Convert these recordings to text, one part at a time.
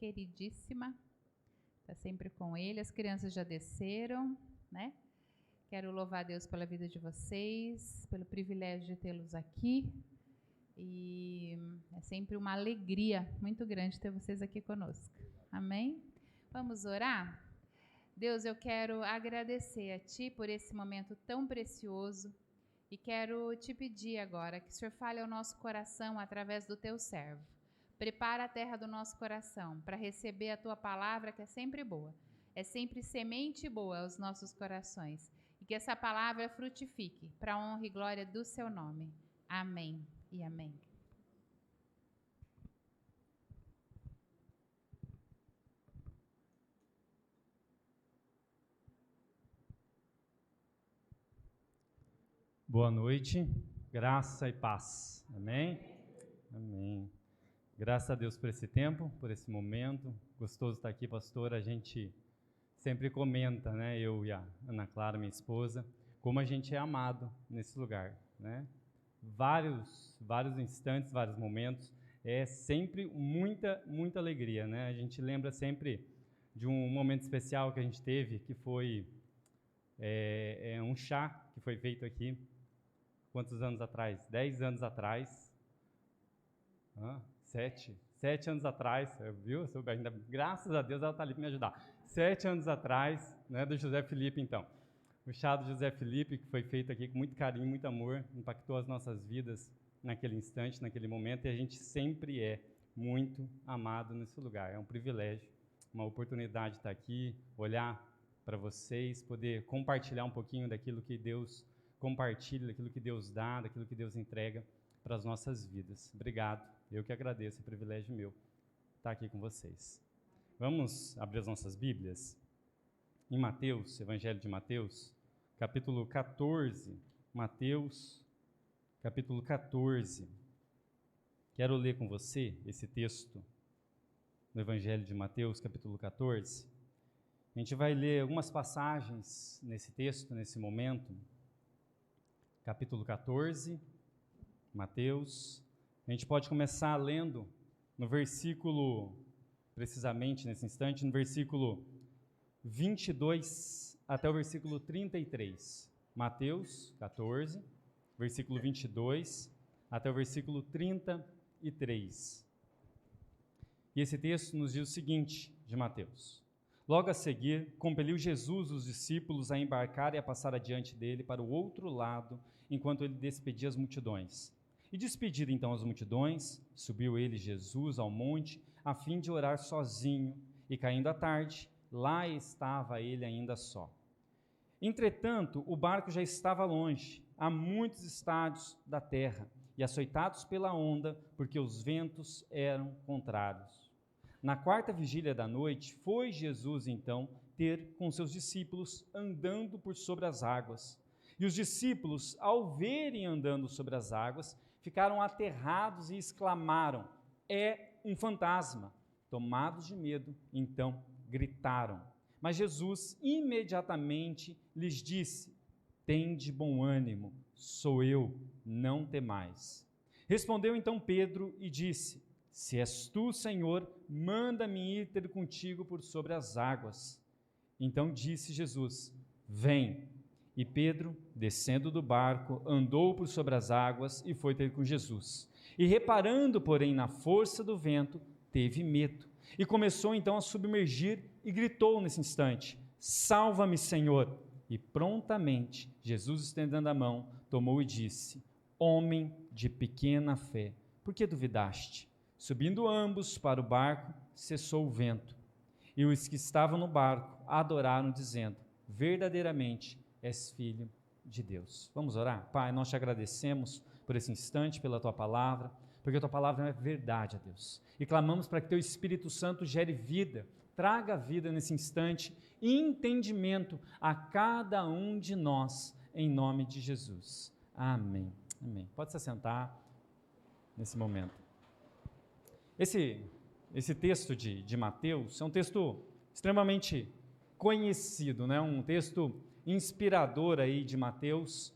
queridíssima, está sempre com ele. As crianças já desceram, né? Quero louvar a Deus pela vida de vocês, pelo privilégio de tê-los aqui. E é sempre uma alegria muito grande ter vocês aqui conosco. Amém? Vamos orar? Deus, eu quero agradecer a Ti por esse momento tão precioso e quero te pedir agora que o Senhor fale ao nosso coração através do Teu servo. Prepara a terra do nosso coração para receber a Tua palavra, que é sempre boa. É sempre semente boa aos nossos corações. E que essa palavra frutifique para a honra e glória do Seu nome. Amém e amém. Boa noite, graça e paz, amém? Amém. Graças a Deus por esse tempo, por esse momento, gostoso estar aqui, pastor. A gente sempre comenta, né, eu e a Ana Clara, minha esposa, como a gente é amado nesse lugar, né? Vários instantes, vários momentos, é sempre muita alegria, né? A gente lembra sempre de um momento especial que a gente teve, que foi um chá que foi feito aqui. Quantos anos atrás? 10 anos atrás. 7 anos atrás, viu? Ainda, graças a Deus ela está ali para me ajudar. 7 anos atrás, né, do José Felipe, então. O chá do José Felipe, que foi feito aqui com muito carinho, muito amor, impactou as nossas vidas naquele instante, naquele momento, e a gente sempre é muito amado nesse lugar. É um privilégio, uma oportunidade de estar aqui, olhar para vocês, poder compartilhar um pouquinho daquilo que Deus compartilha, daquilo que Deus dá, daquilo que Deus entrega para as nossas vidas. Obrigado, eu que agradeço, é privilégio meu estar aqui com vocês. Vamos abrir as nossas Bíblias? Em Mateus, Evangelho de Mateus, capítulo 14, Mateus, capítulo 14. Quero ler com você esse texto no Evangelho de Mateus, capítulo 14. A gente vai ler algumas passagens nesse texto, nesse momento. Capítulo 14, Mateus. A gente pode começar lendo no versículo, precisamente nesse instante, no versículo 22 até o versículo 33. Mateus 14, versículo 22 até o versículo 33. E esse texto nos diz o seguinte, de Mateus. Logo a seguir, compeliu Jesus os discípulos a embarcar e a passar adiante dele para o outro lado, enquanto ele despedia as multidões. E despedido então as multidões, subiu ele, Jesus, ao monte, a fim de orar sozinho, e caindo a tarde, lá estava ele ainda só. Entretanto, o barco já estava longe, a muitos estádios da terra, e açoitados pela onda, porque os ventos eram contrários. Na quarta vigília da noite, foi Jesus, então, ter com seus discípulos andando por sobre as águas. E os discípulos, ao verem andando sobre as águas, ficaram aterrados e exclamaram, é um fantasma. Tomados de medo, então, gritaram. Mas Jesus imediatamente lhes disse, tende bom ânimo, sou eu, não temais. Respondeu então Pedro e disse, se és tu, Senhor, manda-me ir ter contigo por sobre as águas. Então disse Jesus, vem. E Pedro, descendo do barco, andou por sobre as águas e foi ter com Jesus. E reparando, porém, na força do vento, teve medo. E começou então a submergir e gritou nesse instante, salva-me, Senhor. E prontamente, Jesus, estendendo a mão, tomou e disse, homem de pequena fé, por que duvidaste? Subindo ambos para o barco, cessou o vento. E os que estavam no barco adoraram, dizendo, verdadeiramente és filho de Deus. Vamos orar? Pai, nós te agradecemos por esse instante, pela tua palavra, porque a tua palavra é verdade, a Deus. E clamamos para que teu Espírito Santo gere vida, traga vida nesse instante e entendimento a cada um de nós, em nome de Jesus. Amém. Amém. Pode se assentar nesse momento. Esse texto de Mateus é um texto extremamente conhecido, né? Um texto inspirador aí de Mateus,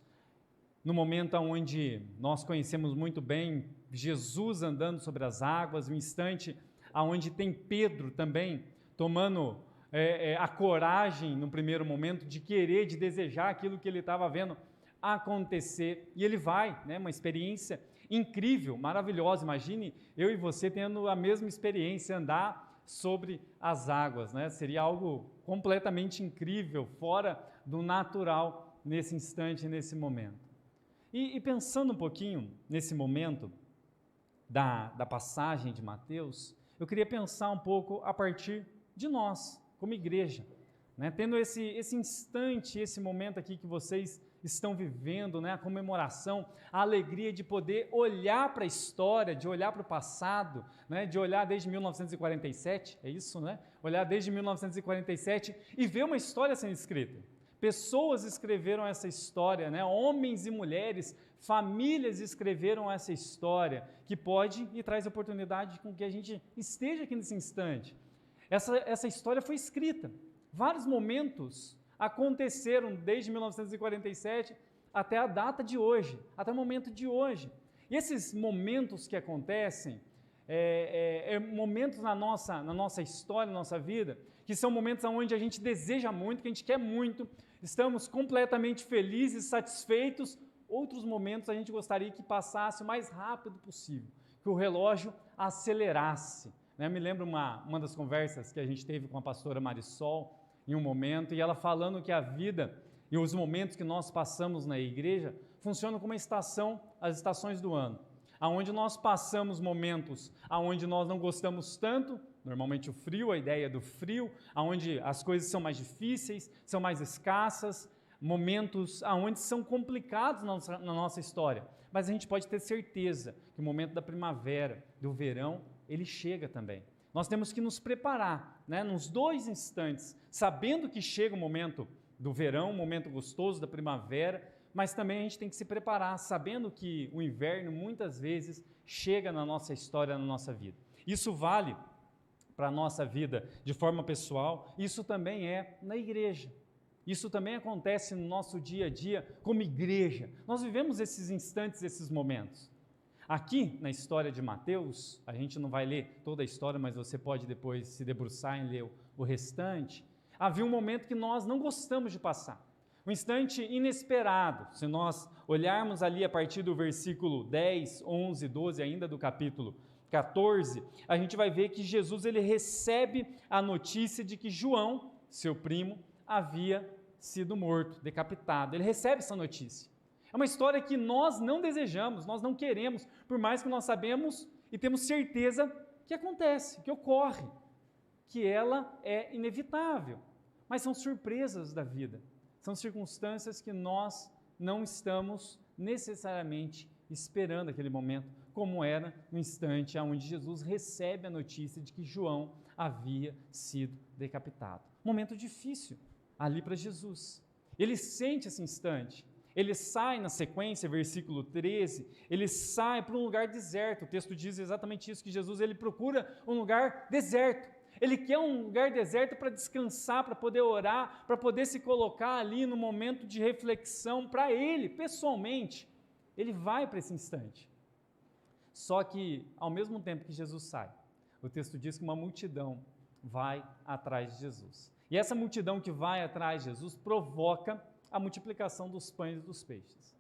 no momento onde nós conhecemos muito bem Jesus andando sobre as águas, um instante onde tem Pedro também tomando a coragem, no primeiro momento, de querer, de desejar aquilo que ele estava vendo acontecer. E ele vai, né, uma experiência incrível, maravilhosa. Imagine eu e você tendo a mesma experiência, andar sobre as águas, né? Seria algo completamente incrível, fora do natural nesse instante, nesse momento. E pensando um pouquinho nesse momento da passagem de Mateus, eu queria pensar um pouco a partir de nós, como igreja, né? Tendo esse instante, esse momento aqui que vocês estão vivendo, né? A comemoração, a alegria de poder olhar para a história, de olhar para o passado, né? De olhar desde 1947, é isso, né? Olhar desde 1947 e ver uma história sendo escrita. Pessoas escreveram essa história, né? Homens e mulheres, famílias escreveram essa história, que pode e traz oportunidade com que a gente esteja aqui nesse instante. Essa história foi escrita. Vários momentos aconteceram desde 1947 até a data de hoje, até o momento de hoje. E esses momentos que acontecem, momentos na nossa história, na nossa vida, que são momentos onde a gente deseja muito, que a gente quer muito, estamos completamente felizes, satisfeitos. Outros momentos a gente gostaria que passasse o mais rápido possível, que o relógio acelerasse. Eu me lembro uma das conversas que a gente teve com a pastora Marisol, em um momento, e ela falando que a vida e os momentos que nós passamos na igreja funcionam como as estações do ano, aonde nós passamos momentos aonde nós não gostamos tanto, normalmente o frio, a ideia do frio, aonde as coisas são mais difíceis, são mais escassas, momentos aonde são complicados na nossa história, mas a gente pode ter certeza que o momento da primavera, do verão, ele chega também. Nós temos que nos preparar, né, nos dois instantes, sabendo que chega o momento do verão, um momento gostoso da primavera, mas também a gente tem que se preparar, sabendo que o inverno muitas vezes chega na nossa história, na nossa vida. Isso vale para a nossa vida de forma pessoal, isso também é na igreja. Isso também acontece no nosso dia a dia como igreja. Nós vivemos esses instantes, esses momentos. Aqui na história de Mateus, a gente não vai ler toda a história, mas você pode depois se debruçar em ler o restante. Havia um momento que nós não gostamos de passar, um instante inesperado. Se nós olharmos ali a partir do versículo 10, 11, 12, ainda do capítulo 14, a gente vai ver que Jesus ele recebe a notícia de que João, seu primo, havia sido morto, decapitado. Ele recebe essa notícia. É uma história que nós não desejamos, nós não queremos, por mais que nós sabemos e temos certeza que acontece, que ocorre, que ela é inevitável. Mas são surpresas da vida, são circunstâncias que nós não estamos necessariamente esperando aquele momento, como era no instante onde Jesus recebe a notícia de que João havia sido decapitado. Momento difícil ali para Jesus. Ele sente esse instante. Ele sai na sequência, versículo 13, ele sai para um lugar deserto. O texto diz exatamente isso, que Jesus ele procura um lugar deserto. Ele quer um lugar deserto para descansar, para poder orar, para poder se colocar ali no momento de reflexão para ele, pessoalmente. Ele vai para esse instante. Só que, ao mesmo tempo que Jesus sai, o texto diz que uma multidão vai atrás de Jesus. E essa multidão que vai atrás de Jesus provoca a multiplicação dos pães e dos peixes.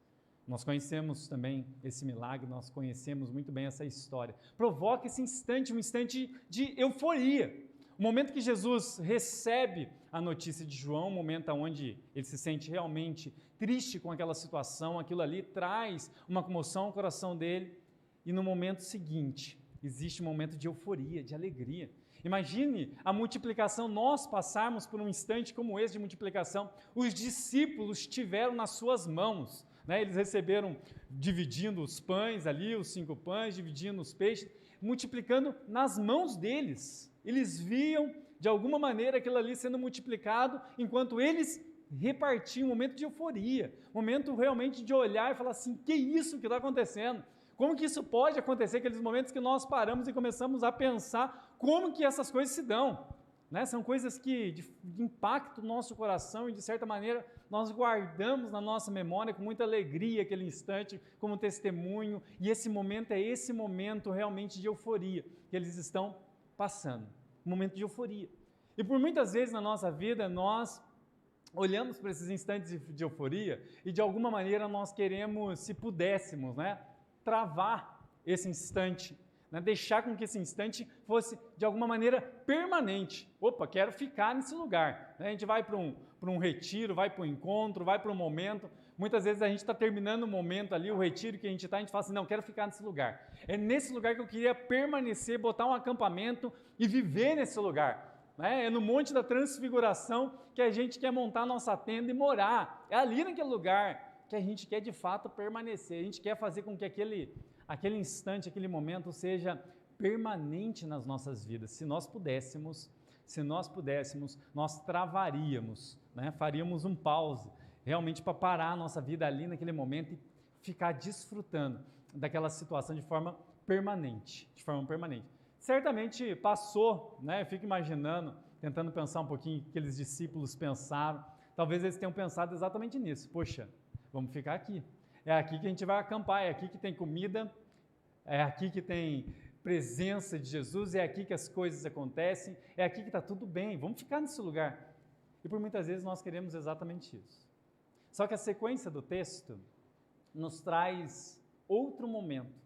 Nós conhecemos também esse milagre, nós conhecemos muito bem essa história. Provoca esse instante, um instante de euforia. O momento que Jesus recebe a notícia de João, um momento onde ele se sente realmente triste com aquela situação, aquilo ali traz uma comoção ao coração dele, e no momento seguinte, existe um momento de euforia, de alegria. Imagine a multiplicação, nós passarmos por um instante como esse de multiplicação. Os discípulos tiveram nas suas mãos, né? Eles receberam, dividindo os pães ali, os 5 pães, dividindo os peixes, multiplicando nas mãos deles. Eles viam, de alguma maneira, aquilo ali sendo multiplicado, enquanto eles repartiam, um momento de euforia, um momento realmente de olhar e falar assim, que isso que está acontecendo? Como que isso pode acontecer, aqueles momentos que nós paramos e começamos a pensar como que essas coisas se dão, né? São coisas que impactam o nosso coração e, de certa maneira, nós guardamos na nossa memória com muita alegria aquele instante como testemunho, e esse momento é esse momento realmente de euforia que eles estão passando, um momento de euforia. E por muitas vezes na nossa vida, nós olhamos para esses instantes de euforia e de alguma maneira nós queremos, se pudéssemos, né, travar esse instante, né, deixar com que esse instante fosse de alguma maneira permanente. Opa, quero ficar nesse lugar. A gente vai para um retiro, vai para um encontro, vai para um momento. Muitas vezes a gente está terminando o momento ali, o retiro que a gente está, a gente fala assim, não, quero ficar nesse lugar. É nesse lugar que eu queria permanecer, botar um acampamento e viver nesse lugar. É no Monte da Transfiguração que a gente quer montar nossa tenda e morar. É ali naquele lugar que a gente quer de fato permanecer. A gente quer fazer com que aquele instante, aquele momento seja permanente nas nossas vidas. Se nós pudéssemos, nós travaríamos, né? Faríamos um pause, realmente para parar a nossa vida ali naquele momento e ficar desfrutando daquela situação de forma permanente. Certamente passou, né? Eu fico imaginando, tentando pensar um pouquinho o que aqueles discípulos pensaram. Talvez eles tenham pensado exatamente nisso. Poxa, vamos ficar aqui. É aqui que a gente vai acampar, é aqui que tem comida, é aqui que tem presença de Jesus, é aqui que as coisas acontecem, é aqui que está tudo bem, vamos ficar nesse lugar. E por muitas vezes nós queremos exatamente isso. Só que a sequência do texto nos traz outro momento.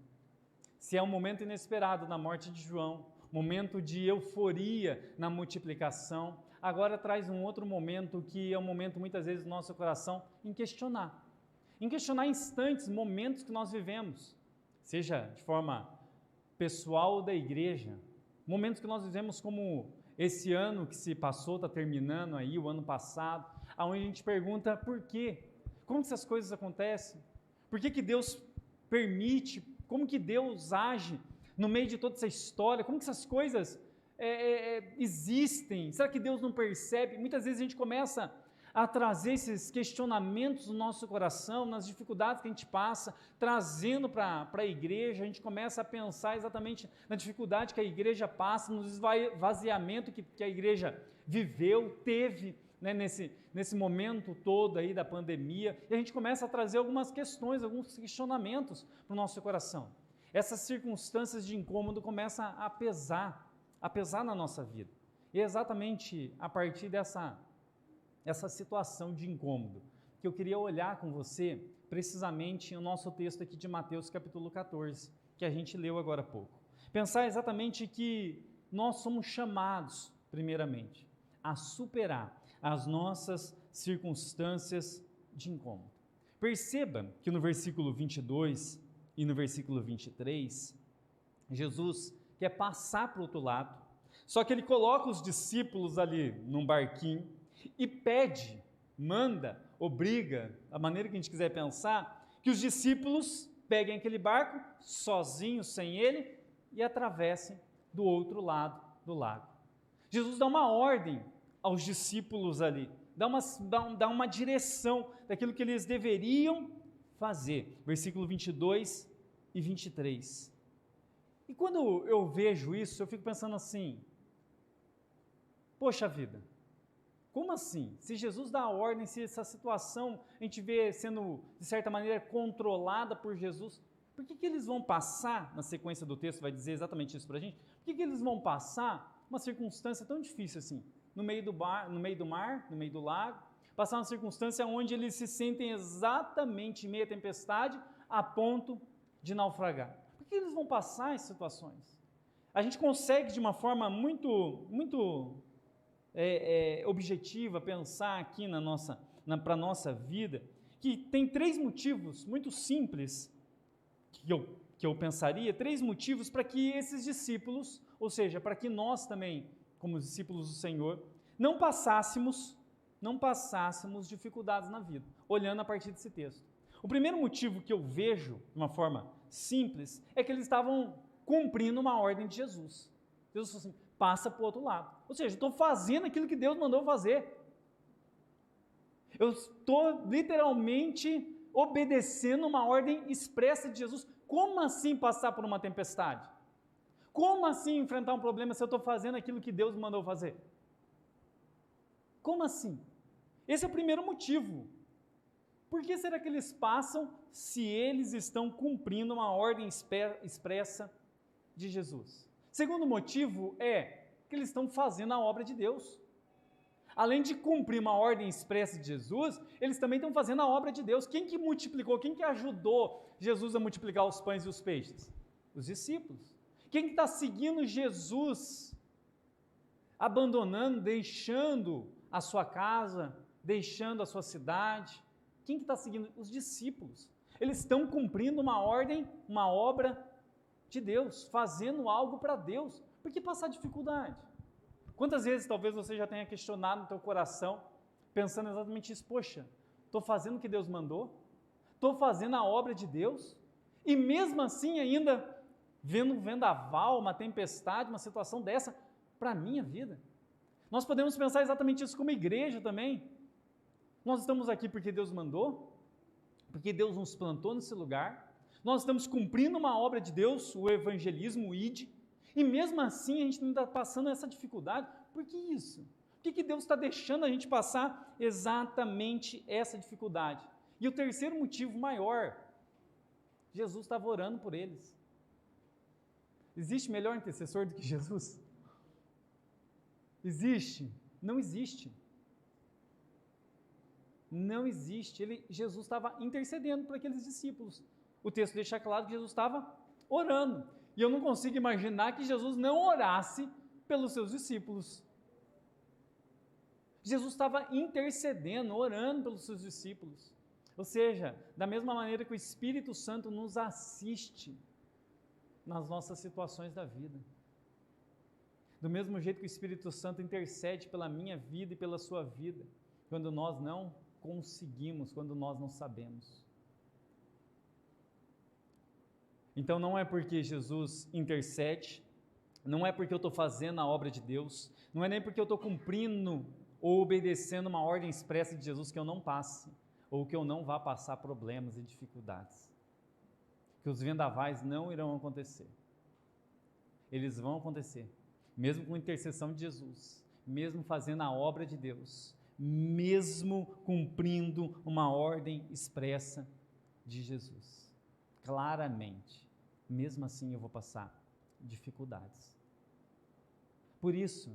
Se é um momento inesperado na morte de João, momento de euforia na multiplicação, agora traz um outro momento que é um momento muitas vezes do nosso coração em questionar instantes, momentos que nós vivemos, seja de forma pessoal ou da igreja, momentos que nós vivemos como esse ano que se passou, está terminando aí, o ano passado, onde a gente pergunta por quê? Como que essas coisas acontecem? Por que Deus permite? Como que Deus age no meio de toda essa história? Como que essas coisas existem? Será que Deus não percebe? Muitas vezes a gente começa a trazer esses questionamentos no nosso coração, nas dificuldades que a gente passa, trazendo para a igreja, a gente começa a pensar exatamente na dificuldade que a igreja passa, no esvaziamento que a igreja viveu, teve, né, nesse momento todo aí da pandemia, e a gente começa a trazer algumas questões, alguns questionamentos para o nosso coração. Essas circunstâncias de incômodo começam a pesar na nossa vida. E é exatamente a partir dessa situação de incômodo que eu queria olhar com você, precisamente no nosso texto aqui de Mateus capítulo 14, que a gente leu agora há pouco. Pensar exatamente que nós somos chamados, primeiramente, a superar as nossas circunstâncias de incômodo. Perceba que no versículo 22 e no versículo 23, Jesus quer passar para o outro lado, só que ele coloca os discípulos ali num barquinho e pede, manda, obriga, da maneira que a gente quiser pensar, que os discípulos peguem aquele barco sozinhos, sem ele, e atravessem do outro lado do lago. Jesus dá uma ordem aos discípulos ali, dá uma direção daquilo que eles deveriam fazer. Versículo 22 e 23. E quando eu vejo isso, eu fico pensando assim, poxa vida, como assim? Se Jesus dá a ordem, se essa situação a gente vê sendo, de certa maneira, controlada por Jesus, por que eles vão passar, na sequência do texto vai dizer exatamente isso para a gente, por que eles vão passar uma circunstância tão difícil assim? No meio do mar, no meio do lago, passar uma circunstância onde eles se sentem exatamente em meio à tempestade, a ponto de naufragar. Por que eles vão passar essas situações? A gente consegue, de uma forma muito objetiva, pensar aqui para a nossa vida, que tem 3 motivos muito simples, que eu pensaria, 3 motivos para que esses discípulos, ou seja, para que nós também, como discípulos do Senhor, não passássemos dificuldades na vida, olhando a partir desse texto. O primeiro motivo que eu vejo, de uma forma simples, é que eles estavam cumprindo uma ordem de Jesus. Jesus falou assim, passa para o outro lado. Ou seja, estou fazendo aquilo que Deus mandou fazer. Eu estou literalmente obedecendo uma ordem expressa de Jesus. Como assim passar por uma tempestade? Como assim enfrentar um problema se eu estou fazendo aquilo que Deus me mandou fazer? Como assim? Esse é o primeiro motivo. Por que será que eles passam se eles estão cumprindo uma ordem expressa de Jesus? Segundo motivo é que eles estão fazendo a obra de Deus. Além de cumprir uma ordem expressa de Jesus, eles também estão fazendo a obra de Deus. Quem que multiplicou, quem que ajudou Jesus a multiplicar os pães e os peixes? Os discípulos. Quem que está seguindo Jesus, abandonando, deixando a sua casa, deixando a sua cidade? Quem que está seguindo? Os discípulos. Eles estão cumprindo uma ordem, uma obra de Deus, fazendo algo para Deus. Por que passar dificuldade? Quantas vezes talvez você já tenha questionado no teu coração, pensando exatamente isso, poxa, estou fazendo o que Deus mandou, estou fazendo a obra de Deus, e mesmo assim ainda vendo um vendaval, uma tempestade, uma situação dessa para a minha vida. Nós podemos pensar exatamente isso como igreja também. Nós estamos aqui porque Deus mandou, porque Deus nos plantou nesse lugar, nós estamos cumprindo uma obra de Deus, o evangelismo, o ID, e mesmo assim a gente não está passando essa dificuldade. Por que isso? Por que Deus está deixando a gente passar exatamente essa dificuldade? E o terceiro motivo maior, Jesus estava orando por eles. Existe melhor intercessor do que Jesus? Existe? Não existe. Não existe. Jesus estava intercedendo por aqueles discípulos. O texto deixa claro que Jesus estava orando. E eu não consigo imaginar que Jesus não orasse pelos seus discípulos. Jesus estava intercedendo, orando pelos seus discípulos. Ou seja, da mesma maneira que o Espírito Santo nos assiste nas nossas situações da vida. Do mesmo jeito que o Espírito Santo intercede pela minha vida e pela sua vida, quando nós não conseguimos, quando nós não sabemos. Então não é porque Jesus intercede, não é porque eu estou fazendo a obra de Deus, não é nem porque eu estou cumprindo ou obedecendo uma ordem expressa de Jesus que eu não passe, ou que eu não vá passar problemas e dificuldades. Que os vendavais não irão acontecer. Eles vão acontecer, mesmo com a intercessão de Jesus, mesmo fazendo a obra de Deus, mesmo cumprindo uma ordem expressa de Jesus. Claramente, mesmo assim eu vou passar dificuldades. Por isso,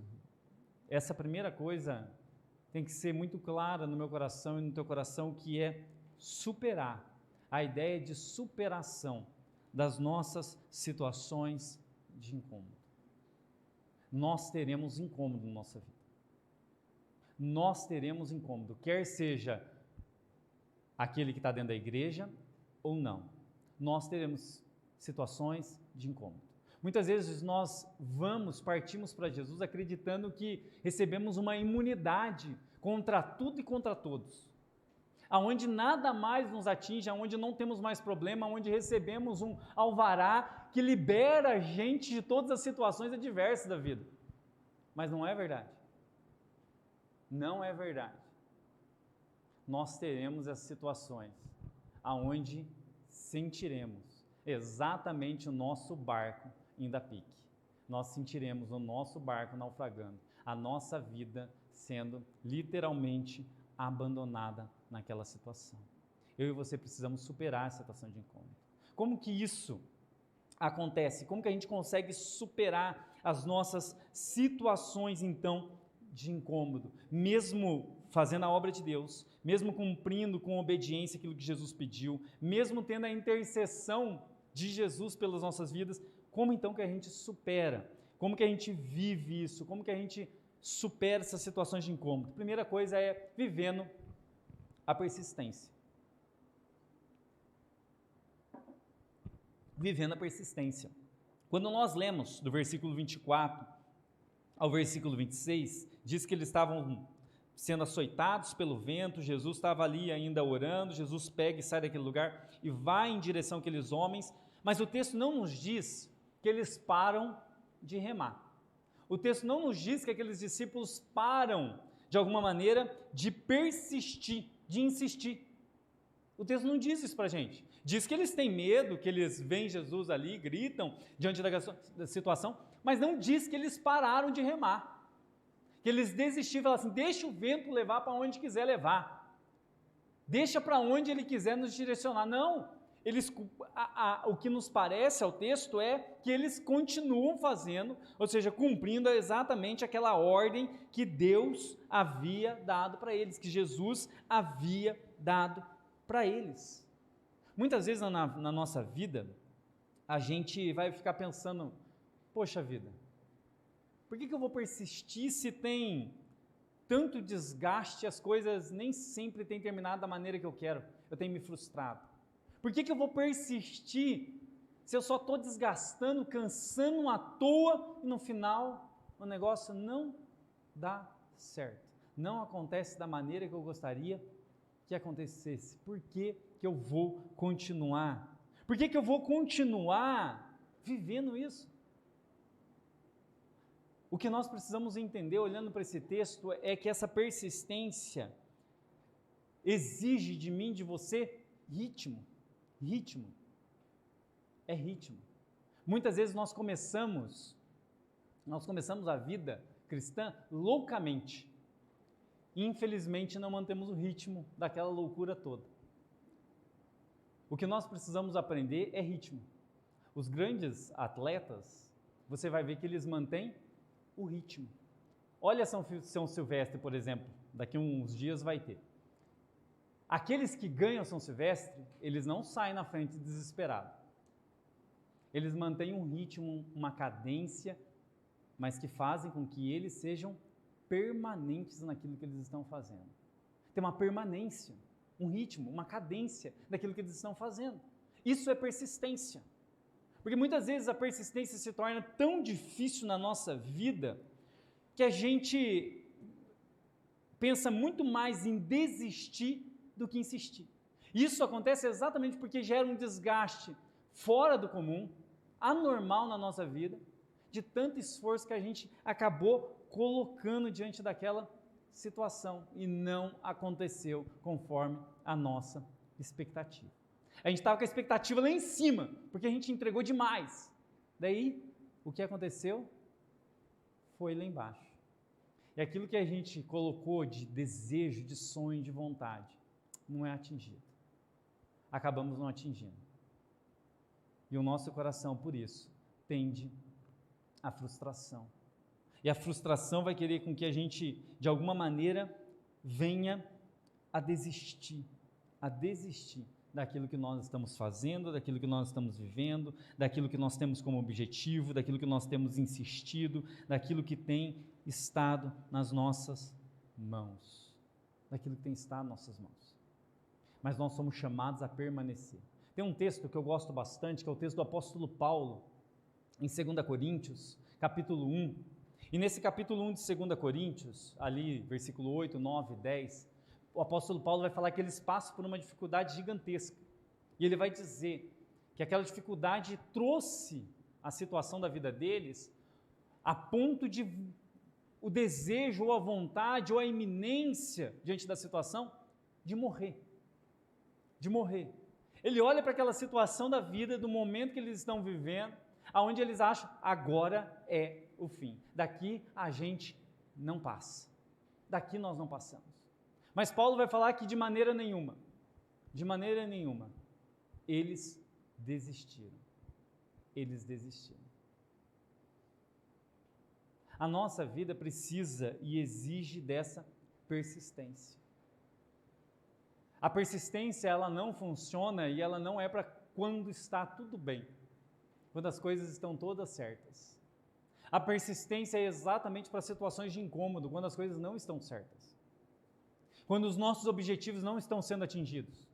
essa primeira coisa tem que ser muito clara no meu coração e no teu coração, que é superar, a ideia de superação das nossas situações de incômodo. Nós teremos incômodo na nossa vida. Nós teremos incômodo, quer seja aquele que está dentro da igreja ou não. Nós teremos situações de incômodo. Muitas vezes nós partimos para Jesus acreditando que recebemos uma imunidade contra tudo e contra todos, aonde nada mais nos atinge, aonde não temos mais problema, aonde recebemos um alvará que libera a gente de todas as situações adversas da vida. Mas não é verdade. Não é verdade. Nós teremos essas situações aonde sentiremos exatamente o nosso barco indo a pique. Nós sentiremos o nosso barco naufragando, a nossa vida sendo literalmente abandonada naquela situação. Eu e você precisamos superar essa situação de incômodo. Como que isso acontece? Como que a gente consegue superar as nossas situações, então, de incômodo? Mesmo fazendo a obra de Deus, mesmo cumprindo com obediência aquilo que Jesus pediu, mesmo tendo a intercessão de Jesus pelas nossas vidas, como então que a gente supera? Como que a gente vive isso? Como que a gente supera essas situações de incômodo? Primeira coisa é vivendo a persistência. Vivendo a persistência. Quando nós lemos do versículo 24 ao versículo 26, diz que eles estavam sendo açoitados pelo vento, Jesus estava ali ainda orando, Jesus pega e sai daquele lugar e vai em direção àqueles homens, mas o texto não nos diz que eles param de remar. O texto não nos diz que aqueles discípulos param, de alguma maneira, de persistir, de insistir. O texto não diz isso para a gente. Diz que eles têm medo, que eles veem Jesus ali, gritam diante da situação, mas não diz que eles pararam de remar. Que eles desistiram, falaram assim, deixa o vento levar para onde quiser levar. Deixa para onde ele quiser nos direcionar. Não, o que nos parece ao texto é que eles continuam fazendo, ou seja, cumprindo exatamente aquela ordem que Deus havia dado para eles, que Jesus havia dado para eles. Muitas vezes na nossa vida, a gente vai ficar pensando, poxa vida, por que eu vou persistir se tem tanto desgaste, as coisas nem sempre têm terminado da maneira que eu quero, eu tenho me frustrado. Por que eu vou persistir se eu só estou desgastando, cansando à toa e no final o negócio não dá certo? Não acontece da maneira que eu gostaria que acontecesse. Por que eu vou continuar? Por que eu vou continuar vivendo isso? O que nós precisamos entender, olhando para esse texto, é que essa persistência exige de mim, de você, ritmo. Ritmo. É ritmo. Muitas vezes nós começamos a vida cristã loucamente. E infelizmente não mantemos o ritmo daquela loucura toda. O que nós precisamos aprender é ritmo. Os grandes atletas, você vai ver que eles mantêm o ritmo. Olha São Silvestre, por exemplo, daqui a uns dias vai ter. Aqueles que ganham São Silvestre, eles não saem na frente desesperados. Eles mantêm um ritmo, uma cadência, mas que fazem com que eles sejam permanentes naquilo que eles estão fazendo. Tem uma permanência, um ritmo, uma cadência daquilo que eles estão fazendo. Isso é persistência. Porque muitas vezes a persistência se torna tão difícil na nossa vida que a gente pensa muito mais em desistir do que insistir. Isso acontece exatamente porque gera um desgaste fora do comum, anormal na nossa vida, de tanto esforço que a gente acabou colocando diante daquela situação e não aconteceu conforme a nossa expectativa. A gente estava com a expectativa lá em cima, porque a gente entregou demais. Daí, o que aconteceu? Foi lá embaixo. E aquilo que a gente colocou de desejo, de sonho, de vontade, não é atingido. Acabamos não atingindo. E o nosso coração, por isso, tende à frustração. E a frustração vai querer com que a gente, de alguma maneira, venha a desistir daquilo que nós estamos fazendo, daquilo que nós estamos vivendo, daquilo que nós temos como objetivo, daquilo que nós temos insistido, daquilo que tem estado nas nossas mãos. Daquilo que tem estado nas nossas mãos. Mas nós somos chamados a permanecer. Tem um texto que eu gosto bastante, que é o texto do apóstolo Paulo, em 2 Coríntios, capítulo 1. E nesse capítulo 1 de 2 Coríntios, ali, versículo 8, 9, 10, o apóstolo Paulo vai falar que eles passam por uma dificuldade gigantesca. E ele vai dizer que aquela dificuldade trouxe a situação da vida deles a ponto de o desejo, ou a vontade, ou a iminência diante da situação de morrer. De morrer. Ele olha para aquela situação da vida, do momento que eles estão vivendo, aonde eles acham, agora é o fim. Daqui a gente não passa. Daqui nós não passamos. Mas Paulo vai falar que de maneira nenhuma, eles desistiram. Eles desistiram. A nossa vida precisa e exige dessa persistência. A persistência, ela não funciona e ela não é para quando está tudo bem, quando as coisas estão todas certas. A persistência é exatamente para situações de incômodo, quando as coisas não estão certas. Quando os nossos objetivos não estão sendo atingidos.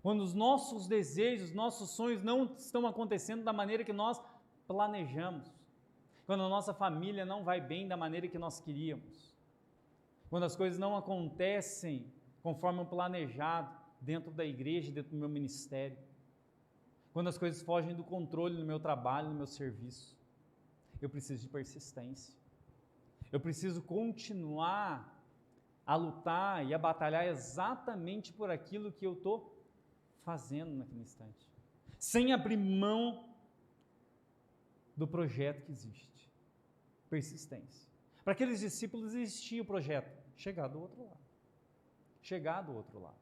Quando os nossos desejos, nossos sonhos não estão acontecendo da maneira que nós planejamos. Quando a nossa família não vai bem da maneira que nós queríamos. Quando as coisas não acontecem conforme o planejado dentro da igreja, dentro do meu ministério. Quando as coisas fogem do controle no meu trabalho, no meu serviço. Eu preciso de persistência. Eu preciso continuar a lutar e a batalhar exatamente por aquilo que eu estou fazendo naquele instante. Sem abrir mão do projeto que existe. Persistência. Para aqueles discípulos existia o projeto. Chegar do outro lado.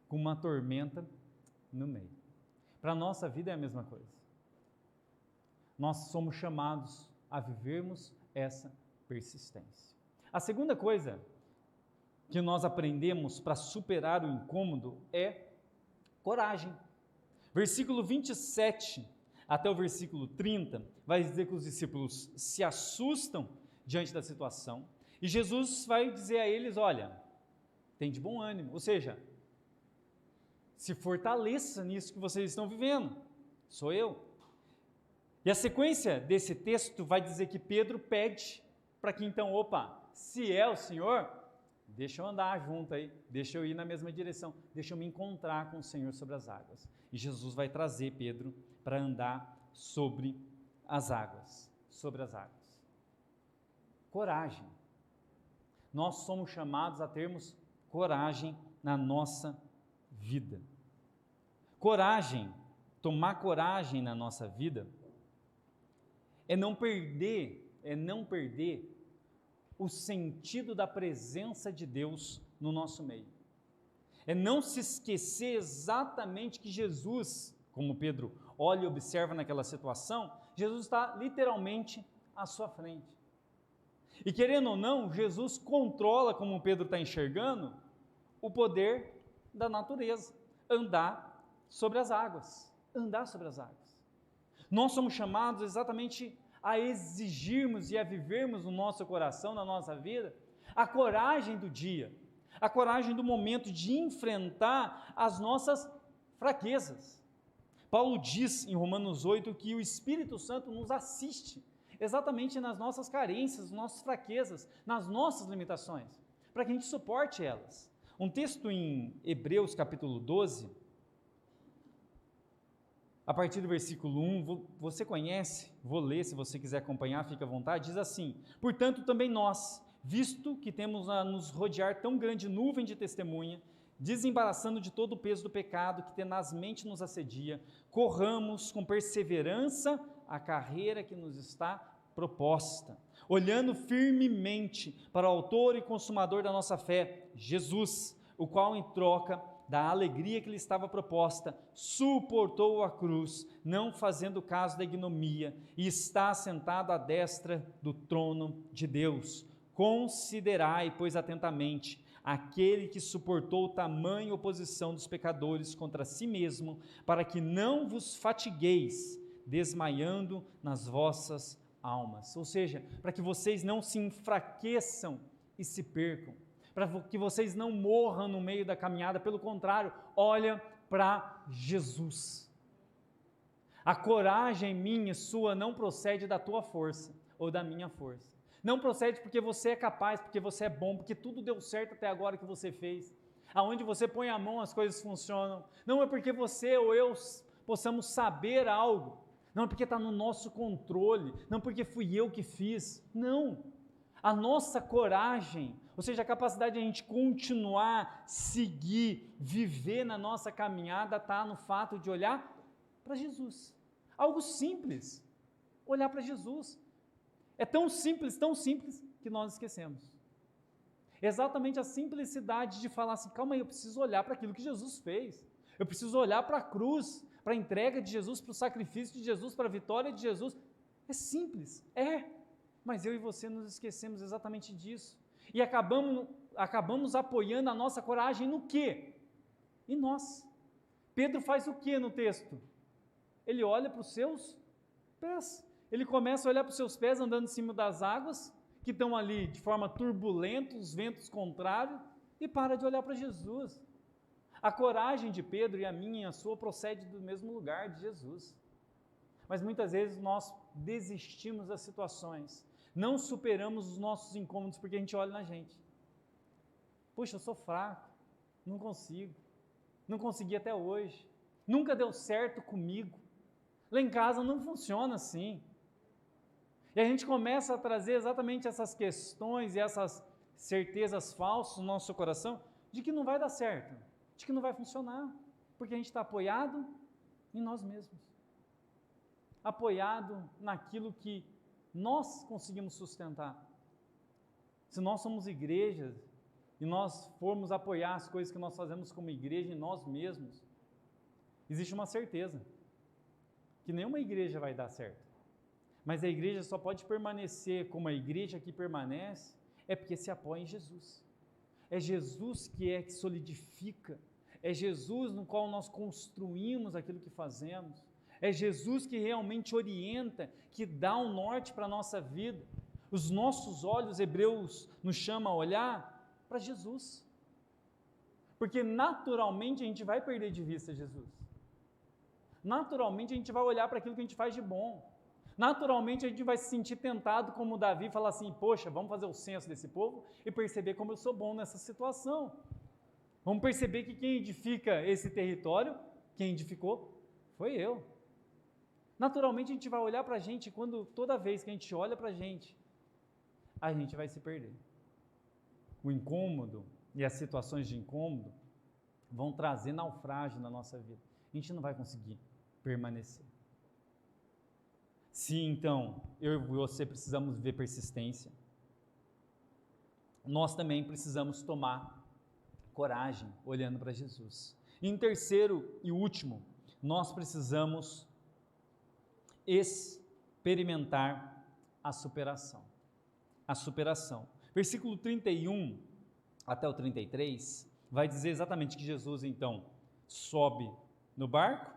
Com uma tormenta no meio. Para a nossa vida é a mesma coisa. Nós somos chamados a vivermos essa persistência. A segunda coisa que nós aprendemos para superar o incômodo é coragem. Versículo 27 até o versículo 30 vai dizer que os discípulos se assustam diante da situação e Jesus vai dizer a eles, olha, tem de bom ânimo, ou seja, se fortaleça nisso que vocês estão vivendo, sou eu. E a sequência desse texto vai dizer que Pedro pede para que então, se é o Senhor, deixa eu andar junto aí, deixa eu ir na mesma direção, deixa eu me encontrar com o Senhor sobre as águas. E Jesus vai trazer Pedro para andar sobre as águas, Coragem. Nós somos chamados a termos coragem na nossa vida. Coragem, tomar coragem na nossa vida, é não perder o sentido da presença de Deus no nosso meio. É não se esquecer exatamente que Jesus, como Pedro olha e observa naquela situação, Jesus está literalmente à sua frente. E querendo ou não, Jesus controla, como Pedro está enxergando, o poder da natureza, andar sobre as águas. Nós somos chamados exatamente a exigirmos e a vivermos no nosso coração, na nossa vida, a coragem do dia, a coragem do momento de enfrentar as nossas fraquezas. Paulo diz em Romanos 8 que o Espírito Santo nos assiste exatamente nas nossas carências, nas nossas fraquezas, nas nossas limitações, para que a gente suporte elas. Um texto em Hebreus capítulo 12, a partir do versículo 1, você conhece, vou ler, se você quiser acompanhar, fica à vontade, diz assim: portanto também nós, visto que temos a nos rodear tão grande nuvem de testemunha, desembaraçando de todo o peso do pecado que tenazmente nos assedia, corramos com perseverança a carreira que nos está proposta, olhando firmemente para o autor e consumador da nossa fé, Jesus, o qual em troca da alegria que lhe estava proposta, suportou a cruz, não fazendo caso da ignomia, e está sentado à destra do trono de Deus. Considerai, pois, atentamente, aquele que suportou tamanha oposição dos pecadores contra si mesmo, para que não vos fatigueis, desmaiando nas vossas almas. Ou seja, para que vocês não se enfraqueçam e se percam, para que vocês não morram no meio da caminhada, pelo contrário, olha para Jesus. A coragem minha e sua não procede da tua força ou da minha força. Não procede porque você é capaz, porque você é bom, porque tudo deu certo até agora que você fez. Aonde você põe a mão as coisas funcionam. Não é porque você ou eu possamos saber algo. Não é porque está no nosso controle. Não porque fui eu que fiz. Não. A nossa coragem, ou seja, a capacidade de a gente continuar, seguir, viver na nossa caminhada, está no fato de olhar para Jesus. Algo simples. Olhar para Jesus. É tão simples que nós esquecemos. Exatamente a simplicidade de falar assim, calma aí, eu preciso olhar para aquilo que Jesus fez. Eu preciso olhar para a cruz, para a entrega de Jesus, para o sacrifício de Jesus, para a vitória de Jesus. É simples, mas eu e você nos esquecemos exatamente disso. E acabamos apoiando a nossa coragem no quê? Em nós. Pedro faz o quê no texto? Ele olha para os seus pés. Ele começa a olhar para os seus pés andando em cima das águas, que estão ali de forma turbulenta, os ventos contrários, e para de olhar para Jesus. A coragem de Pedro e a minha e a sua procede do mesmo lugar de Jesus. Mas muitas vezes nós desistimos das situações, não superamos os nossos incômodos porque a gente olha na gente. Puxa, eu sou fraco, não consigo, não consegui até hoje, nunca deu certo comigo, lá em casa não funciona assim. E a gente começa a trazer exatamente essas questões e essas certezas falsas no nosso coração de que não vai dar certo, de que não vai funcionar, porque a gente está apoiado em nós mesmos, apoiado naquilo que nós conseguimos sustentar. Se nós somos igrejas e nós formos apoiar as coisas que nós fazemos como igreja em nós mesmos, existe uma certeza, que nenhuma igreja vai dar certo. Mas a igreja só pode permanecer como a igreja que permanece, é porque se apoia em Jesus. É Jesus que solidifica, é Jesus no qual nós construímos aquilo que fazemos, é Jesus que realmente orienta, que dá um norte para a nossa vida. Os nossos olhos, Hebreus nos chama a olhar para Jesus, porque naturalmente a gente vai perder de vista Jesus, naturalmente a gente vai olhar para aquilo que a gente faz de bom, naturalmente a gente vai se sentir tentado como Davi, falar assim, poxa, vamos fazer o censo desse povo e perceber como eu sou bom nessa situação. Vamos perceber que quem edifica esse território, quem edificou, foi eu. Naturalmente a gente vai olhar para a gente, toda vez que a gente olha para a gente vai se perder. O incômodo e as situações de incômodo vão trazer naufrágio na nossa vida. A gente não vai conseguir permanecer. Se então eu e você precisamos ver persistência, nós também precisamos tomar coragem olhando para Jesus. E em terceiro e último, nós precisamos experimentar a superação. A superação. Versículo 31 até o 33 vai dizer exatamente que Jesus então sobe no barco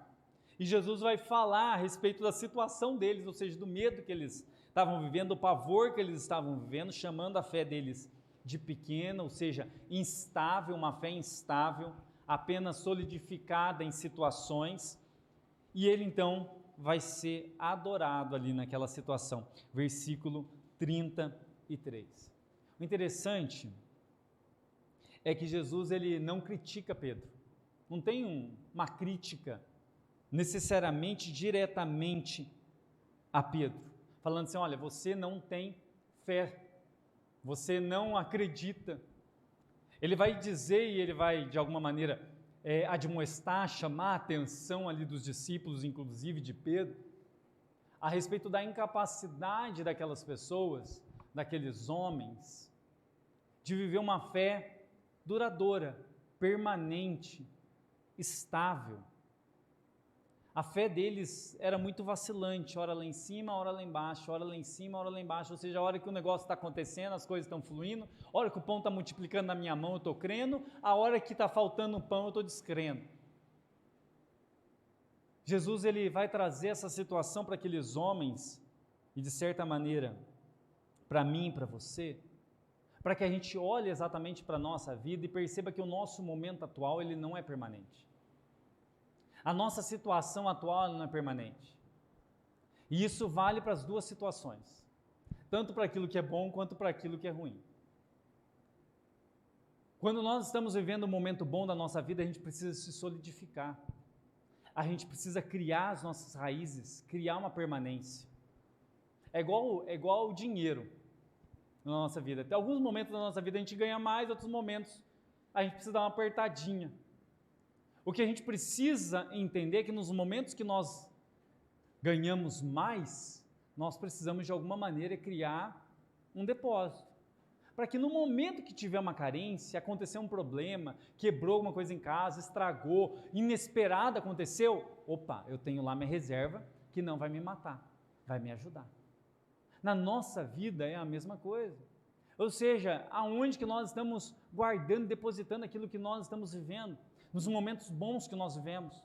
e Jesus vai falar a respeito da situação deles, ou seja, do medo que eles estavam vivendo, do pavor que eles estavam vivendo, chamando a fé deles de pequena, ou seja, instável, uma fé instável, apenas solidificada em situações, e ele então vai ser adorado ali naquela situação. Versículo 33. O interessante é que Jesus ele não critica Pedro, não tem uma crítica necessariamente diretamente a Pedro, falando assim, olha, você não tem fé, você não acredita. Ele vai dizer e ele vai de alguma maneira admoestar, chamar a atenção ali dos discípulos, inclusive de Pedro, a respeito da incapacidade daquelas pessoas, daqueles homens, de viver uma fé duradoura, permanente, estável. A fé deles era muito vacilante, ora lá em cima, ora lá embaixo, ora lá em cima, ora lá embaixo, ou seja, a hora que o negócio está acontecendo, as coisas estão fluindo, a hora que o pão está multiplicando na minha mão, eu estou crendo, a hora que está faltando o pão, eu estou descrendo. Jesus ele vai trazer essa situação para aqueles homens, e de certa maneira, para mim e para você, para que a gente olhe exatamente para a nossa vida e perceba que o nosso momento atual ele não é permanente. A nossa situação atual não é permanente. E isso vale para as duas situações, tanto para aquilo que é bom quanto para aquilo que é ruim. Quando nós estamos vivendo um momento bom da nossa vida, a gente precisa se solidificar. A gente precisa criar as nossas raízes, criar uma permanência. É igual o dinheiro na nossa vida. Tem alguns momentos da nossa vida a gente ganha mais, outros momentos a gente precisa dar uma apertadinha. O que a gente precisa entender é que nos momentos que nós ganhamos mais, nós precisamos de alguma maneira criar um depósito. Para que no momento que tiver uma carência, aconteceu um problema, quebrou alguma coisa em casa, estragou, inesperado aconteceu, opa, eu tenho lá minha reserva que não vai me matar, vai me ajudar. Na nossa vida é a mesma coisa. Ou seja, aonde que nós estamos guardando, depositando aquilo que nós estamos vivendo, nos momentos bons que nós vivemos.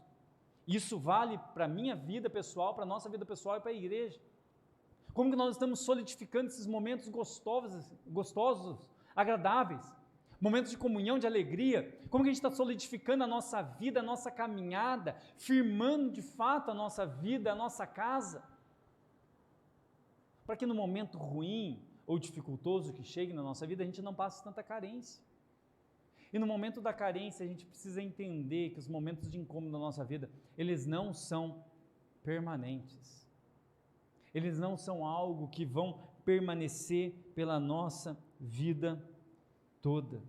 Isso vale para a minha vida pessoal, para a nossa vida pessoal e para a igreja. Como que nós estamos solidificando esses momentos gostosos, agradáveis, momentos de comunhão, de alegria? Como que a gente está solidificando a nossa vida, a nossa caminhada, firmando de fato a nossa vida, a nossa casa? Para que no momento ruim ou dificultoso que chegue na nossa vida, a gente não passe tanta carência. E no momento da carência, a gente precisa entender que os momentos de incômodo da nossa vida, eles não são permanentes. Eles não são algo que vão permanecer pela nossa vida toda.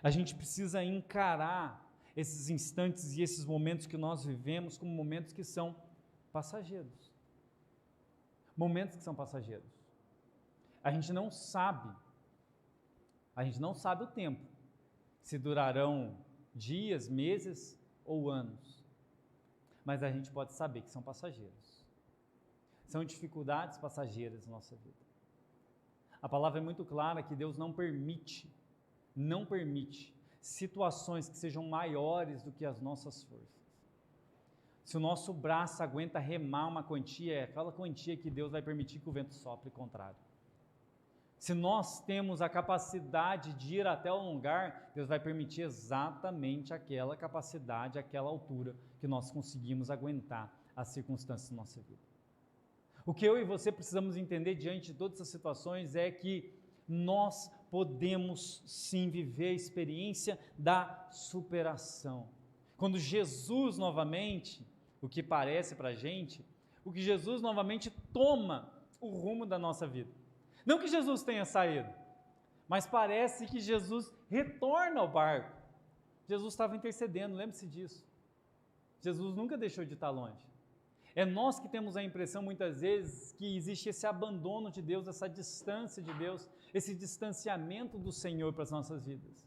A gente precisa encarar esses instantes e esses momentos que nós vivemos como momentos que são passageiros. Momentos que são passageiros. A gente não sabe o tempo, se durarão dias, meses ou anos. mas a gente pode saber que são passageiros. São dificuldades passageiras na nossa vida. A palavra é muito clara que Deus não permite situações que sejam maiores do que as nossas forças. Se o nosso braço aguenta remar uma quantia, é aquela quantia que Deus vai permitir que o vento sopre contrário. Se nós temos a capacidade de ir até um lugar, Deus vai permitir exatamente aquela capacidade, aquela altura que nós conseguimos aguentar as circunstâncias da nossa vida. O que eu e você precisamos entender diante de todas essas situações é que nós podemos sim viver a experiência da superação. Quando Jesus novamente, o que parece para a gente, o que Jesus novamente toma o rumo da nossa vida. Não que Jesus tenha saído, mas parece que Jesus retorna ao barco. Jesus estava intercedendo, lembre-se disso. Jesus nunca deixou de estar longe. É nós que temos a impressão muitas vezes que existe esse abandono de Deus, essa distância de Deus, esse distanciamento do Senhor para as nossas vidas.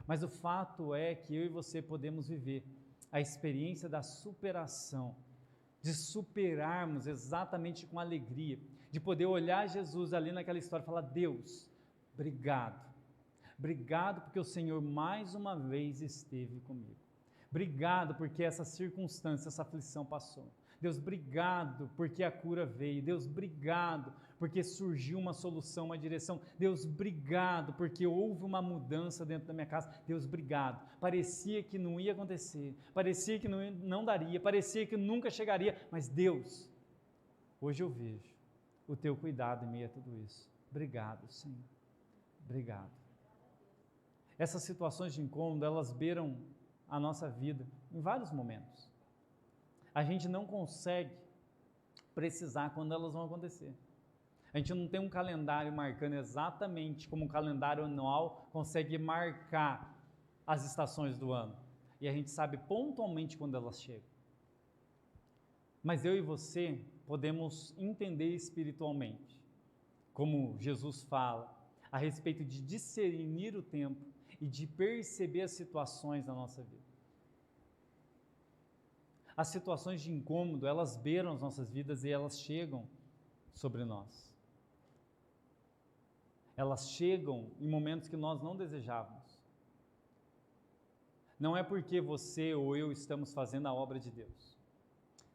Mas o fato é que eu e você podemos viver a experiência da superação, de superarmos exatamente com alegria, de poder olhar Jesus ali naquela história e falar: Deus, obrigado. Obrigado porque o Senhor mais uma vez esteve comigo. Obrigado porque essa circunstância, essa aflição passou. Deus, obrigado porque a cura veio. Deus, obrigado porque surgiu uma solução, uma direção. Deus, obrigado porque houve uma mudança dentro da minha casa. Deus, obrigado. Parecia que não ia acontecer, parecia que não daria, parecia que nunca chegaria, mas Deus, hoje eu vejo o teu cuidado em meio a tudo isso. Obrigado, Senhor. Obrigado. Essas situações de incômodo, elas beiram a nossa vida em vários momentos. A gente não consegue precisar quando elas vão acontecer. A gente não tem um calendário marcando exatamente como um calendário anual consegue marcar as estações do ano. E a gente sabe pontualmente quando elas chegam. Mas eu e você podemos entender espiritualmente, como Jesus fala, a respeito de discernir o tempo e de perceber as situações da nossa vida. As situações de incômodo, elas beiram as nossas vidas e elas chegam sobre nós. Elas chegam em momentos que nós não desejávamos. Não é porque você ou eu estamos fazendo a obra de Deus.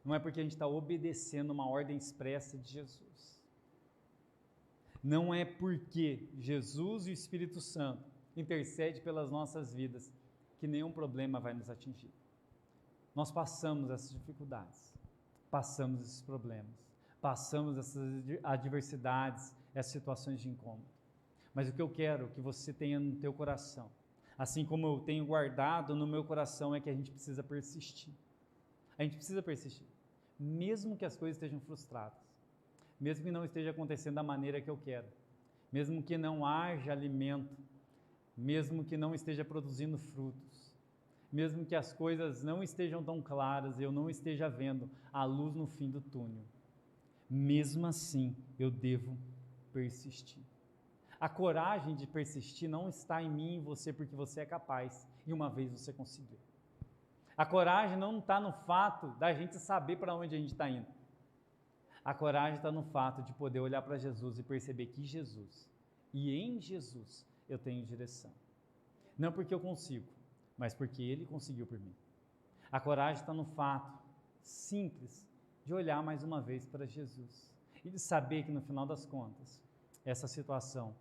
Não é porque a gente está obedecendo uma ordem expressa de Jesus. Não é porque Jesus e o Espírito Santo intercedem pelas nossas vidas que nenhum problema vai nos atingir. Nós passamos essas dificuldades, passamos esses problemas, passamos essas adversidades, essas situações de incômodo. Mas o que eu quero que você tenha no teu coração, assim como eu tenho guardado no meu coração, é que a gente precisa persistir. A gente precisa persistir, mesmo que as coisas estejam frustradas, mesmo que não esteja acontecendo da maneira que eu quero, mesmo que não haja alimento, mesmo que não esteja produzindo frutos, mesmo que as coisas não estejam tão claras, eu não esteja vendo a luz no fim do túnel, mesmo assim eu devo persistir. A coragem de persistir não está em mim e em você porque você é capaz e uma vez você conseguiu. A coragem não está no fato da gente saber para onde a gente está indo. A coragem está no fato de poder olhar para Jesus e perceber que Jesus, e em Jesus, eu tenho direção. Não porque eu consigo, mas porque Ele conseguiu por mim. A coragem está no fato simples de olhar mais uma vez para Jesus e de saber que no final das contas, essa situação,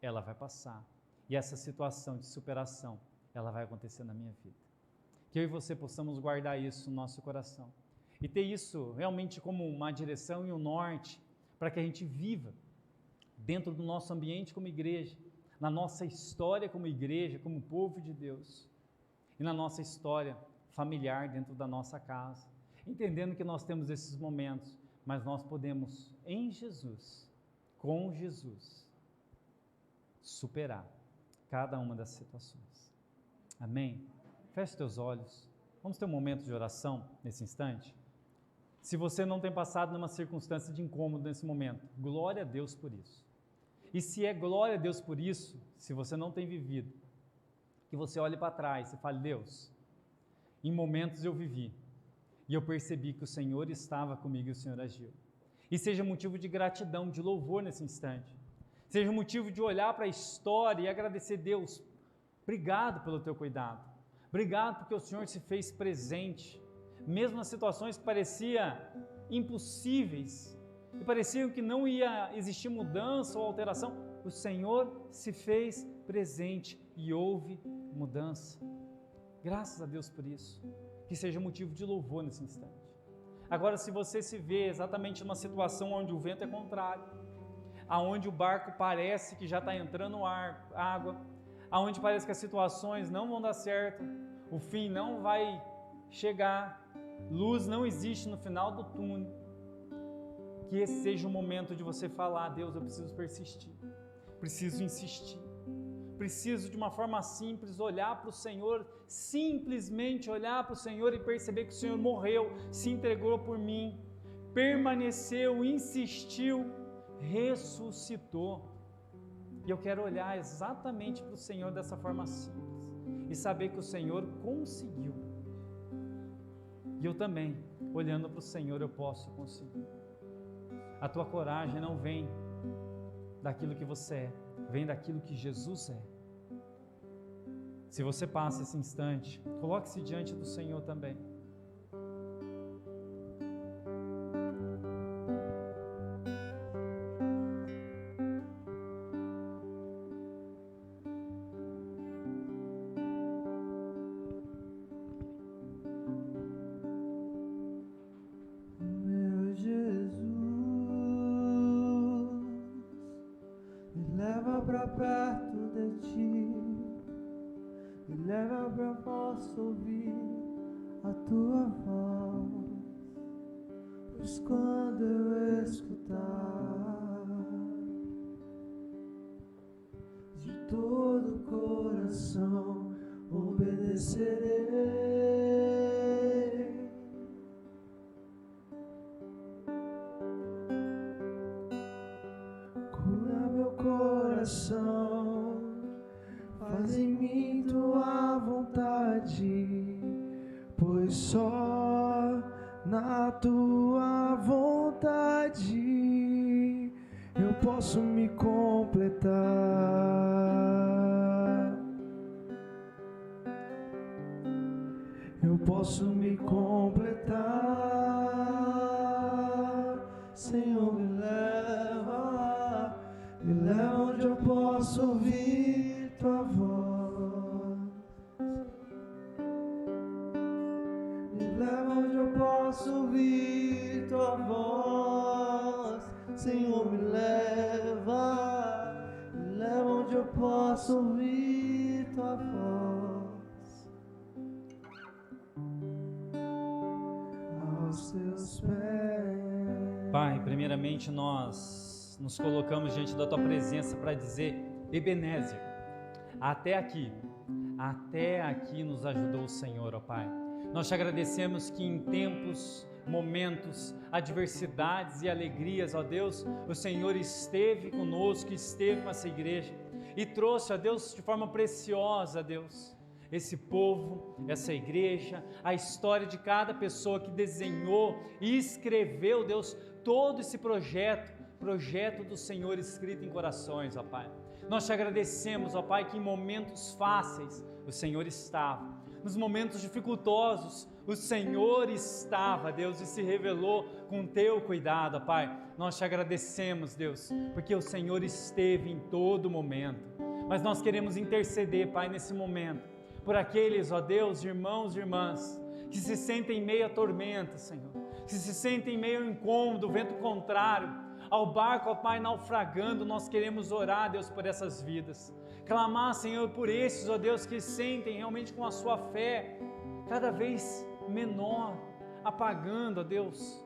ela vai passar. E essa situação de superação, ela vai acontecer na minha vida. Que eu e você possamos guardar isso no nosso coração. E ter isso realmente como uma direção e um norte para que a gente viva dentro do nosso ambiente como igreja, na nossa história como igreja, como povo de Deus, e na nossa história familiar dentro da nossa casa, entendendo que nós temos esses momentos, mas nós podemos, em Jesus, com Jesus, superar cada uma das situações. Amém? Feche teus olhos. Vamos ter um momento de oração nesse instante? Se você não tem passado numa circunstância de incômodo nesse momento, glória a Deus por isso. E se é glória a Deus por isso, se você não tem vivido, que você olhe para trás e fale: Deus, em momentos eu vivi, e eu percebi que o Senhor estava comigo e o Senhor agiu. E seja motivo de gratidão, de louvor nesse instante. Seja motivo de olhar para a história e agradecer, Deus, obrigado pelo teu cuidado. Obrigado porque o Senhor se fez presente, mesmo nas situações que pareciam impossíveis e pareciam que não ia existir mudança ou alteração. O Senhor se fez presente e houve mudança. Graças a Deus por isso. Que seja motivo de louvor nesse instante. Agora, se você se vê exatamente numa situação onde o vento é contrário, aonde o barco parece que já está entrando água, aonde parece que as situações não vão dar certo, o fim não vai chegar, luz não existe no final do túnel, que esse seja o momento de você falar: Deus, eu preciso persistir, preciso insistir, preciso de uma forma simples olhar para o Senhor, simplesmente olhar para o Senhor e perceber que o Senhor morreu, se entregou por mim, permaneceu, insistiu, ressuscitou. E eu quero olhar exatamente para o Senhor dessa forma simples e saber que o Senhor conseguiu. E eu também, olhando para o Senhor, eu posso conseguir. A tua coragem não vem daquilo que você é, vem daquilo que Jesus é. Se você passa esse instante, coloque-se diante do Senhor também. Ouvir a tua voz, pois quando eu escutar, de todo o coração obedecerei. Cura meu coração, faz em mim tua vontade, pois só na tua vontade eu posso me completar. Eu posso me completar. Senhor, me leva onde eu posso ouvir tua voz. Posso ouvir tua voz, Senhor, me leva onde eu posso ouvir tua voz. Aos teus pés. Pai, primeiramente nós nos colocamos diante da tua presença para dizer: Ebenezer, até aqui nos ajudou o Senhor, ó Pai. Nós te agradecemos que em tempos, momentos, adversidades e alegrias, ó Deus, o Senhor esteve conosco, esteve com essa igreja e trouxe, ó Deus, de forma preciosa, Deus, esse povo, essa igreja, a história de cada pessoa que desenhou e escreveu, Deus, todo esse projeto do Senhor escrito em corações, ó Pai. Nós te agradecemos, ó Pai, que em momentos fáceis o Senhor estava. Nos momentos dificultosos, o Senhor estava, Deus, e se revelou com teu cuidado, Pai. Nós te agradecemos, Deus, porque o Senhor esteve em todo momento. Mas nós queremos interceder, Pai, nesse momento, por aqueles, ó Deus, irmãos e irmãs, que se sentem em meio à tormenta, Senhor, que se sentem em meio ao incômodo, vento contrário, ao barco, ó Pai, naufragando. Nós queremos orar, Deus, por essas vidas. Clamar, Senhor, por esses, ó Deus, que sentem realmente com a sua fé cada vez menor, apagando, ó Deus,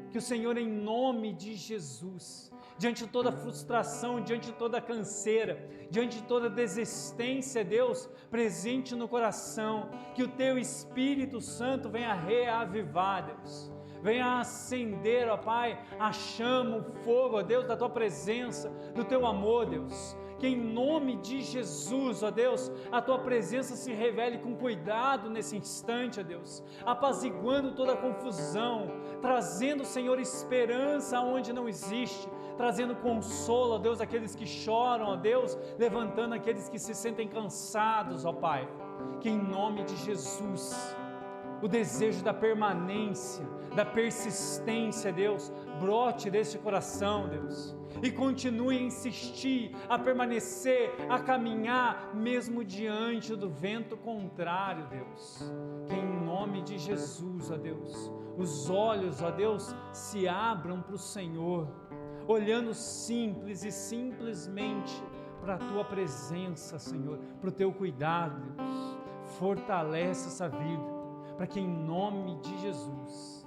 que o Senhor, em nome de Jesus, diante de toda frustração, diante de toda canseira, diante de toda desistência, Deus, presente no coração, que o Teu Espírito Santo venha reavivar, Deus, venha acender, ó Pai, a chama, o fogo, ó Deus, da Tua presença, do Teu amor, Deus, Que em nome de Jesus, ó Deus, a Tua presença se revele com cuidado nesse instante, ó Deus, apaziguando toda a confusão, trazendo, Senhor, esperança onde não existe, trazendo consolo, ó Deus, àqueles que choram, ó Deus, levantando aqueles que se sentem cansados, ó Pai. Que em nome de Jesus, o desejo da permanência, da persistência, Deus, brote deste coração, Deus, e continue a insistir, a permanecer, a caminhar, mesmo diante do vento contrário, Deus. Que em nome de Jesus, ó Deus, os olhos, ó Deus, se abram para o Senhor, olhando simples e simplesmente para a Tua presença, Senhor, para o Teu cuidado, Deus. Fortalece essa vida, para que em nome de Jesus,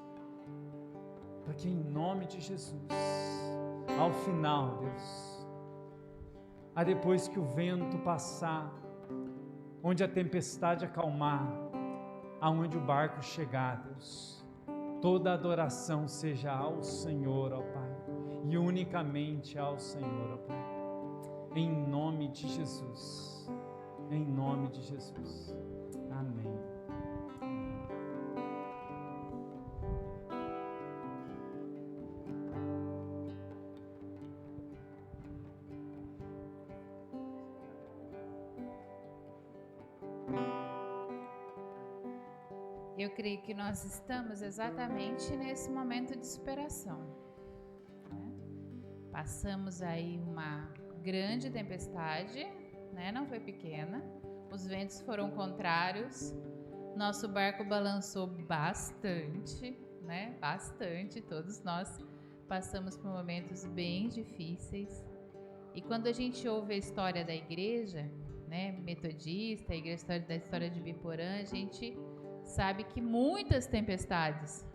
ao final, Deus, depois que o vento passar, onde a tempestade acalmar, aonde o barco chegar, Deus, toda adoração seja ao Senhor, ó Pai, e unicamente ao Senhor, ó Pai, em nome de Jesus, em nome de Jesus, amém. Eu creio que nós estamos exatamente nesse momento de superação, né? Passamos aí uma grande tempestade, né? Não foi pequena, os ventos foram contrários, nosso barco balançou bastante, né? Bastante, todos nós passamos por momentos bem difíceis. E quando a gente ouve a história da igreja, né, metodista, da história de Biporã, a gente sabe que muitas tempestades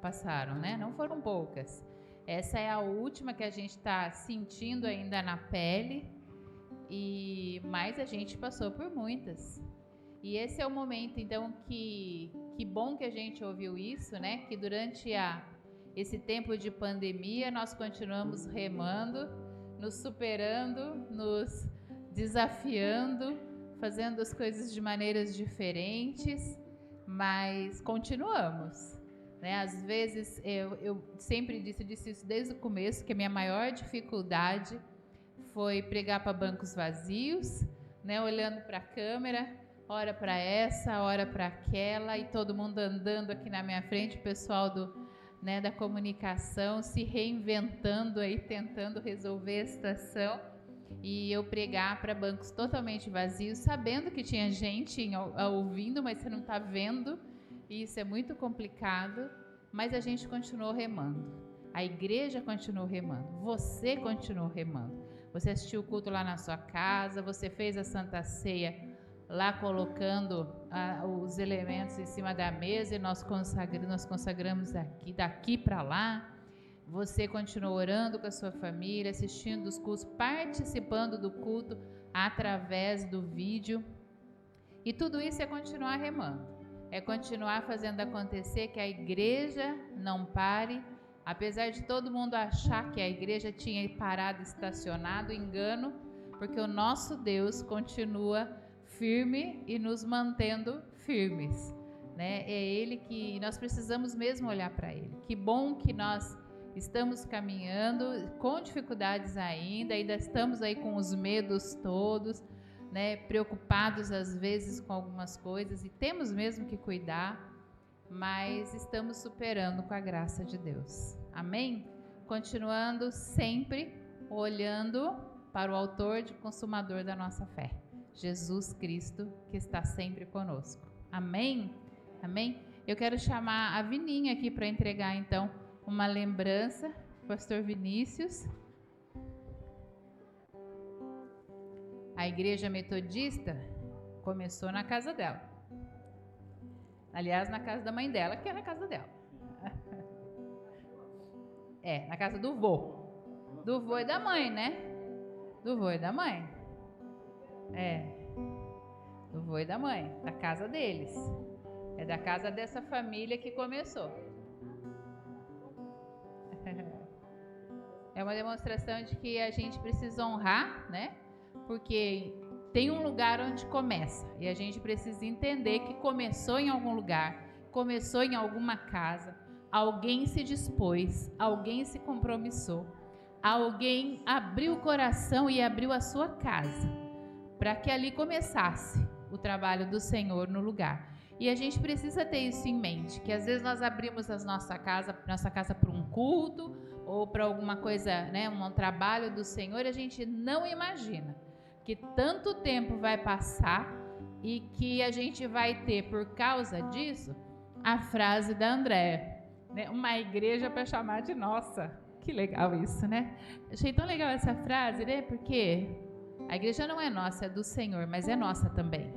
passaram, né? Não foram poucas. Essa é a última que a gente está sentindo ainda na pele, mas a gente passou por muitas. E esse é o momento, então, que bom que a gente ouviu isso, né? Que durante esse tempo de pandemia nós continuamos remando, nos superando, nos desafiando, fazendo as coisas de maneiras diferentes, mas continuamos, né? Às vezes, eu sempre disse isso desde o começo, que a minha maior dificuldade foi pregar para bancos vazios, né? Olhando para a câmera, hora para essa, hora para aquela, e todo mundo andando aqui na minha frente, o pessoal da comunicação se reinventando aí, tentando resolver a situação, e eu pregar para bancos totalmente vazios, sabendo que tinha gente ouvindo, mas você não está vendo, e isso é muito complicado, mas a gente continuou remando, a igreja continuou remando, você continuou remando, você assistiu o culto lá na sua casa, você fez a Santa Ceia lá colocando os elementos em cima da mesa, e nós consagramos daqui para lá. Você continuou orando com a sua família, assistindo os cultos, participando do culto através do vídeo. E tudo isso é continuar remando, é continuar fazendo acontecer, que a igreja não pare, apesar de todo mundo achar que a igreja tinha parado, estacionado, engano, porque o nosso Deus continua firme e nos mantendo firmes, né? É Ele que nós precisamos mesmo olhar para Ele. Que bom que nós estamos caminhando com dificuldades ainda estamos aí com os medos todos, né? Preocupados às vezes com algumas coisas, e temos mesmo que cuidar, mas estamos superando com a graça de Deus. Amém? Continuando sempre olhando para o autor e consumador da nossa fé, Jesus Cristo, que está sempre conosco. Amém? Amém? Eu quero chamar a Vininha aqui para entregar, então, uma lembrança, pastor Vinícius. A igreja metodista começou na casa dela. Aliás, na casa da mãe dela, que é na casa dela. Na casa do vô. Do vô e da mãe, né? Do vô e da mãe. Do vô e da mãe, da casa deles. É da casa dessa família que começou. É uma demonstração de que a gente precisa honrar, né? porque tem um lugar onde começa e a gente precisa entender que começou em algum lugar, começou em alguma casa, alguém se dispôs, alguém se compromissou, alguém abriu o coração e abriu a sua casa para que ali começasse o trabalho do Senhor no lugar. E a gente precisa ter isso em mente, que às vezes nós abrimos a nossa casa para um culto ou para alguma coisa, né, um trabalho do Senhor, e a gente não imagina que tanto tempo vai passar e que a gente vai ter, por causa disso, a frase da Andréa, né, uma igreja para chamar de nossa. Que legal isso, né? Achei tão legal essa frase, né? Porque a igreja não é nossa, é do Senhor, mas é nossa também.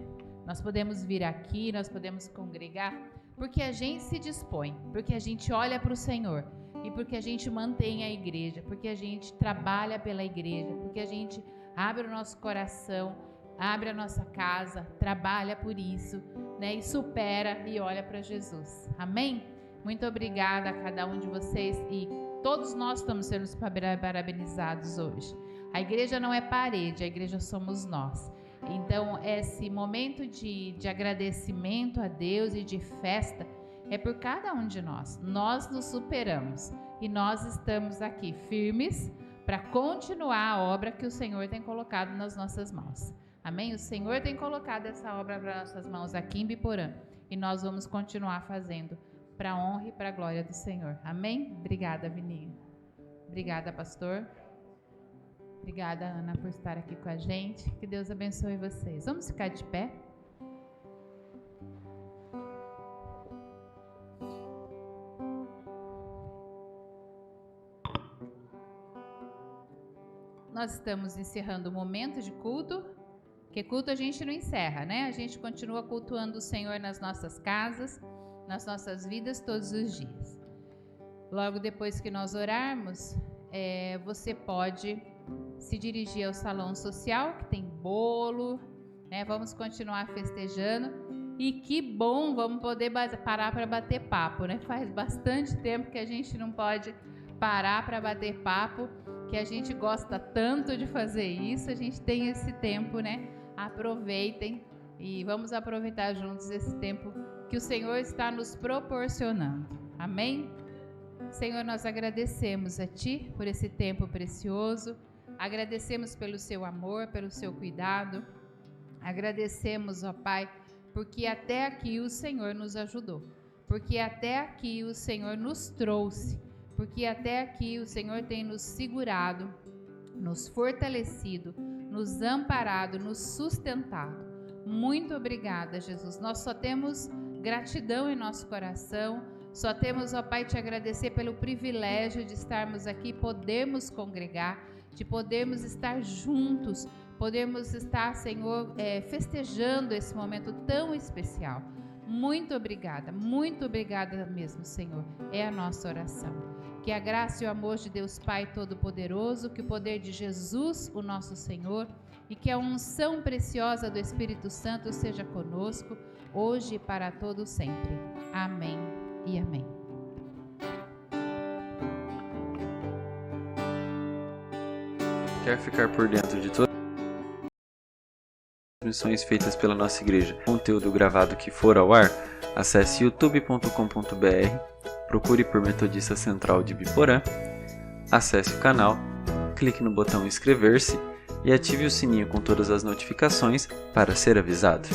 Nós podemos vir aqui, nós podemos congregar, porque a gente se dispõe, porque a gente olha para o Senhor e porque a gente mantém a igreja, porque a gente trabalha pela igreja, porque a gente abre o nosso coração, abre a nossa casa, trabalha por isso, né? E supera e olha para Jesus. Amém? Muito obrigada a cada um de vocês e todos nós estamos sendo parabenizados hoje. A igreja não é parede, a igreja somos nós. Então, esse momento de agradecimento a Deus e de festa é por cada um de nós. Nós nos superamos e nós estamos aqui firmes para continuar a obra que o Senhor tem colocado nas nossas mãos. Amém? O Senhor tem colocado essa obra para nossas mãos aqui em Biporã e nós vamos continuar fazendo para a honra e para a glória do Senhor. Amém? Obrigada, Vininho. Obrigada, pastor. Obrigada, Ana, por estar aqui com a gente. Que Deus abençoe vocês. Vamos ficar de pé? Nós estamos encerrando o momento de culto, porque culto a gente não encerra, né? A gente continua cultuando o Senhor nas nossas casas, nas nossas vidas todos os dias. Logo depois que nós orarmos, você pode se dirigir ao salão social, que tem bolo, né? Vamos continuar festejando. E que bom, vamos poder parar para bater papo, né? Faz bastante tempo que a gente não pode parar para bater papo, que a gente gosta tanto de fazer isso, a gente tem esse tempo, né? Aproveitem e vamos aproveitar juntos esse tempo que o Senhor está nos proporcionando. Amém? Senhor, nós agradecemos a Ti por esse tempo precioso, agradecemos pelo Seu amor, pelo Seu cuidado, agradecemos, ó Pai, porque até aqui o Senhor nos ajudou, porque até aqui o Senhor nos trouxe, porque até aqui o Senhor tem nos segurado, nos fortalecido, nos amparado, nos sustentado. Muito obrigada, Jesus. Nós só temos gratidão em nosso coração, só temos, ó Pai, te agradecer pelo privilégio de estarmos aqui, podermos congregar, de podermos estar juntos, podemos estar, Senhor, festejando esse momento tão especial. Muito obrigada mesmo, Senhor. É a nossa oração. Que a graça e o amor de Deus Pai Todo-Poderoso, que o poder de Jesus, o nosso Senhor, e que a unção preciosa do Espírito Santo seja conosco, hoje e para todo sempre. Amém e amém. Quer ficar por dentro de todas as missões feitas pela nossa igreja, conteúdo gravado que for ao ar, acesse youtube.com.br, procure por Metodista Central de Biporã, acesse o canal, clique no botão inscrever-se e ative o sininho com todas as notificações para ser avisado.